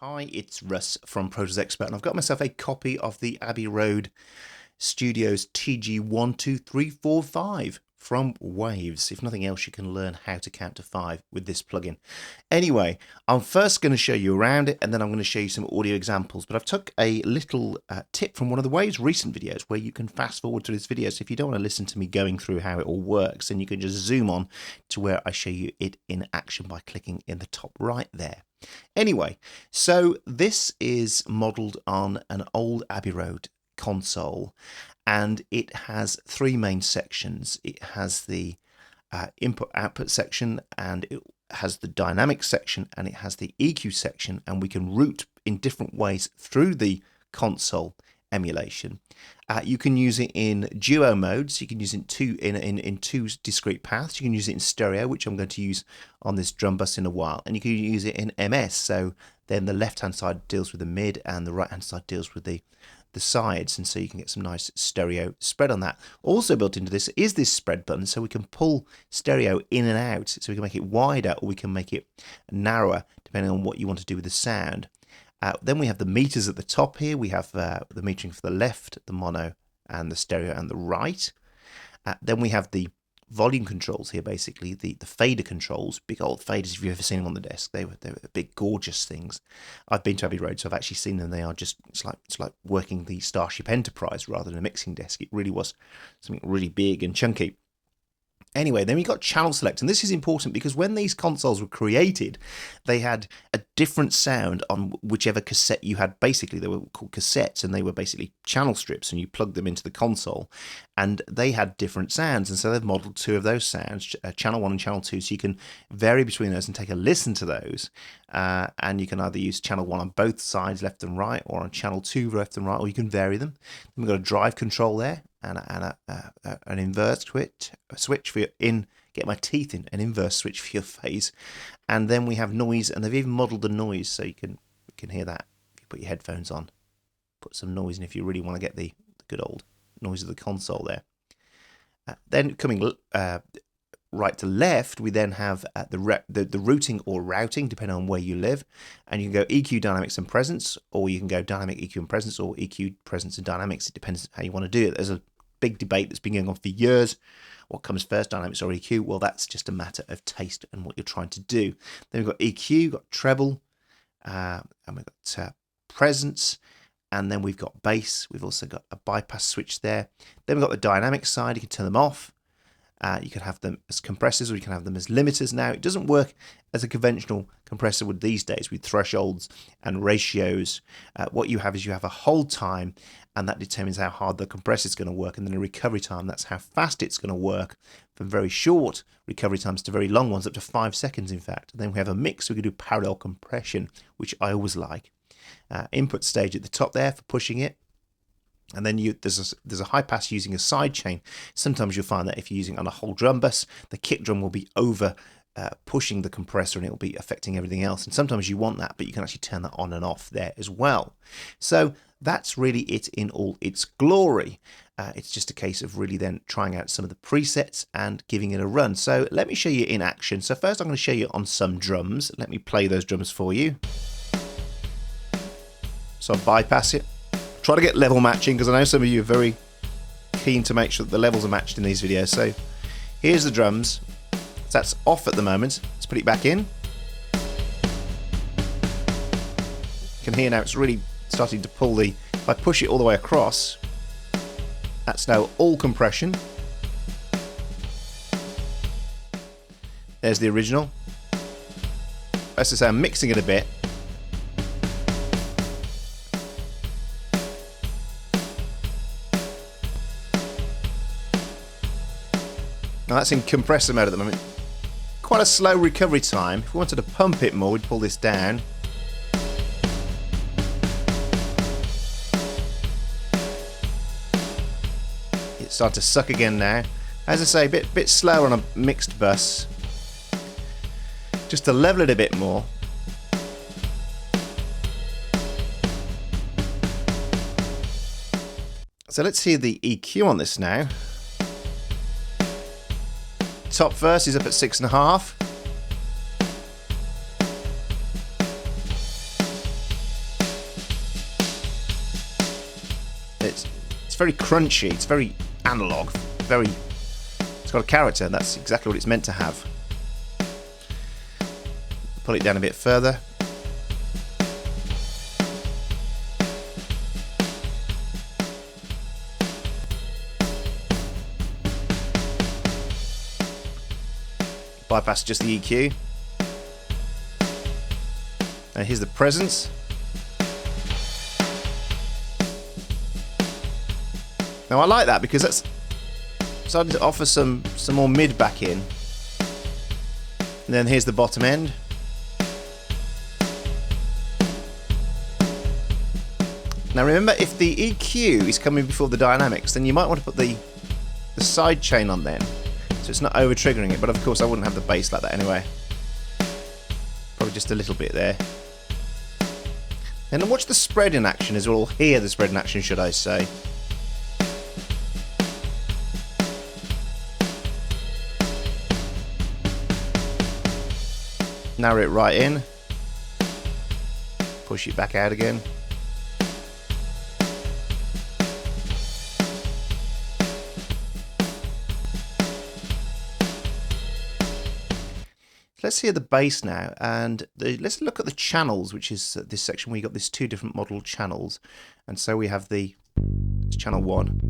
Hi, it's Russ from Protos Expert, and I've got myself a copy of the Abbey Road Studios TG12345 from Waves. If nothing else, you can learn how to count to 5 with this plugin. Anyway, I'm first going to show you around it, and then I'm going to show you some audio examples. But I've took a little tip from one of the Waves recent videos where you can fast forward to this video. So if you don't want to listen to me going through how it all works, then you can just zoom on to where I show you it in action by clicking in the top right there. Anyway, so this is modelled on an old Abbey Road console, and it has three main sections. It has the input-output section, and it has the dynamic section, and it has the EQ section, and we can route in different ways through the console emulation. You can use it in duo modes. You can use it in two discrete paths. You can use it in stereo, which I'm going to use on this drum bus in a while, and you can use it in MS. So then the left hand side deals with the mid, and the right hand side deals with the sides, and so you can get some nice stereo spread on that. Also built into this is this spread button, so we can pull stereo in and out. So we can make it wider or we can make it narrower depending on what you want to do with the sound. Then we have the meters at the top here. We have the metering for the left, the mono, and the stereo and the right. Then we have the volume controls here, basically the fader controls, big old faders. If you've ever seen them on the desk, they were big, gorgeous things. I've been to Abbey Road, so I've actually seen them. They are just it's like working the Starship Enterprise rather than a mixing desk. It really was something really big and chunky. Anyway, then we got channel select, and this is important because when these consoles were created, they had a different sound on whichever cassette you had. Basically, they were called cassettes, and they were basically channel strips, and you plugged them into the console, and they had different sounds, and so they've modeled two of those sounds, channel 1 and channel 2, so you can vary between those and take a listen to those, and you can either use channel 1 on both sides, left and right, or on channel 2, left and right, or you can vary them. Then we've got a drive control there, and an inverse switch for your get my teeth in, an inverse switch for your phase. And then we have noise, and they've even modelled the noise, so you can hear that if you put your headphones on. Put some noise in if you really want to get the good old noise of the console there. Then coming right to left, we then have the routing or routing, depending on where you live. And you can go EQ, dynamics, and presence, or you can go dynamic, EQ, and presence, or EQ, presence, and dynamics. It depends how you want to do it. There's a big debate that's been going on for years. What comes first, dynamics or EQ? Well, that's just a matter of taste and what you're trying to do. Then we've got EQ, got treble, and we've got presence, and then we've got bass. We've also got a bypass switch there. Then we've got the dynamic side. You can turn them off. You can have them as compressors, or you can have them as limiters. Now, it doesn't work as a conventional compressor would these days with thresholds and ratios. What you have is you have a hold time, and that determines how hard the compressor is going to work, and then a recovery time. That's how fast it's going to work, from very short recovery times to very long ones, up to 5 seconds, in fact. And then we have a mix. We can do parallel compression, which I always like. Input stage at the top there for pushing it. And then there's a high pass using a side chain. Sometimes you'll find that if you're using on a whole drum bus, the kick drum will be over pushing the compressor, and it will be affecting everything else. And sometimes you want that, but you can actually turn that on and off there as well. So that's really it in all its glory. It's just a case of really then trying out some of the presets and giving it a run. So let me show you in action. So first I'm going to show you on some drums. Let me play those drums for you. So I'll bypass it. Try to get level matching, because I know some of you are very keen to make sure that the levels are matched in these videos. So here's the drums. So that's off at the moment. Let's put it back in. You can hear now it's really starting to pull the... If I push it all the way across, that's now all compression. There's the original. As I say, I'm mixing it a bit. Now that's in compressor mode at the moment. Quite a slow recovery time. If we wanted to pump it more, we'd pull this down. It's starting to suck again now. As I say, a bit slower on a mixed bus. Just to level it a bit more. So let's hear the EQ on this now. Top verse is up at 6.5. very crunchy, it's very analog, it's got a character, and that's exactly what it's meant to have. Pull it down a bit further. Bypass just the EQ. And here's the presence. Now I like that because that's starting to offer some more mid back in. And then here's the bottom end. Now remember, if the EQ is coming before the dynamics, then you might want to put the side chain on then, so it's not over triggering it. But of course I wouldn't have the bass like that anyway. Probably just a little bit there. And then watch the spread in action as well, hear the spread in action, should I say. Narrow it right in. Push it back out again. Let's hear the bass now, and let's look at the channels, which is this section where you got these two different model channels. And so we have the channel 1.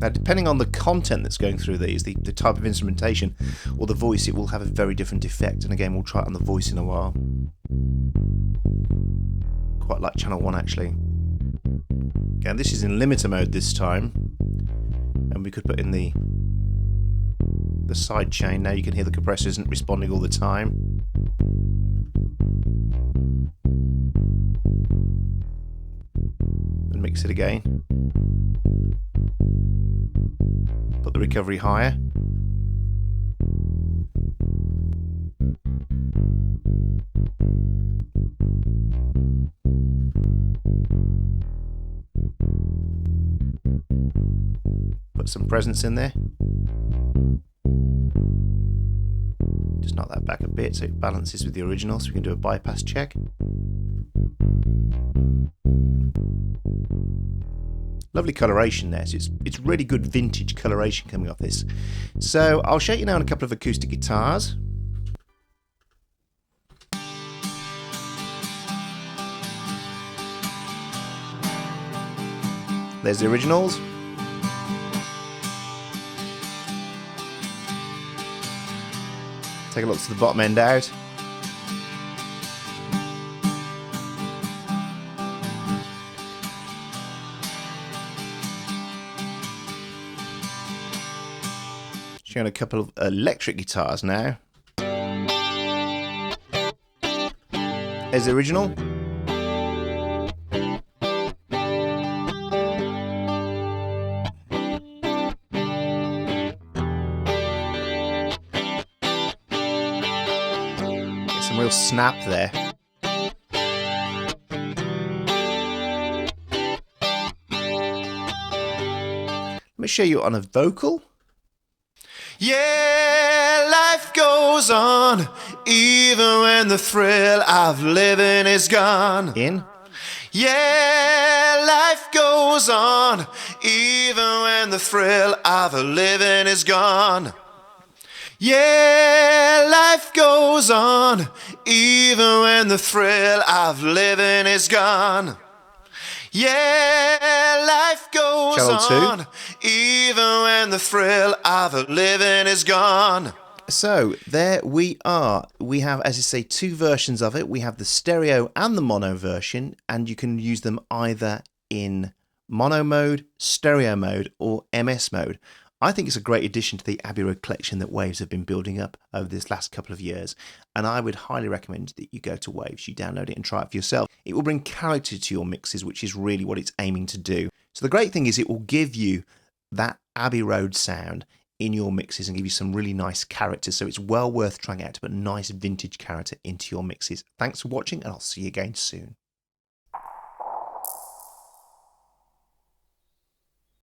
Now, depending on the content that's going through these, the type of instrumentation or the voice, it will have a very different effect. And again, we'll try it on the voice in a while. Quite like channel 1 actually. Again, this is in limiter mode this time, and we could put in the side chain. Now you can hear the compressor isn't responding all the time. And mix it again. Put the recovery higher. Put some presence in there. Just knock that back a bit so it balances with the original, so we can do a bypass check. Lovely coloration there, so it's really good vintage coloration coming off this. So I'll show you now on a couple of acoustic guitars. There's the originals. Take a look to the bottom end out. Showing a couple of electric guitars now. There's the original. Get some real snap there. Let me show you on a vocal. Yeah, life goes on, even when the thrill of living is gone. In. Yeah, life goes on, even when the thrill of living is gone. Yeah, life goes on, even when the thrill of living is gone. Yeah, life goes on, even when the thrill of living is gone. So there we are. We have, as I say, two versions of it. We have the stereo and the mono version, and you can use them either in mono mode, stereo mode, or MS mode. I think it's a great addition to the Abbey Road collection that Waves have been building up over this last couple of years, and I would highly recommend that you go to Waves, you download it and try it for yourself. It will bring character to your mixes, which is really what it's aiming to do. So the great thing is it will give you that Abbey Road sound in your mixes and give you some really nice character, so it's well worth trying out to put nice vintage character into your mixes. Thanks for watching, and I'll see you again soon.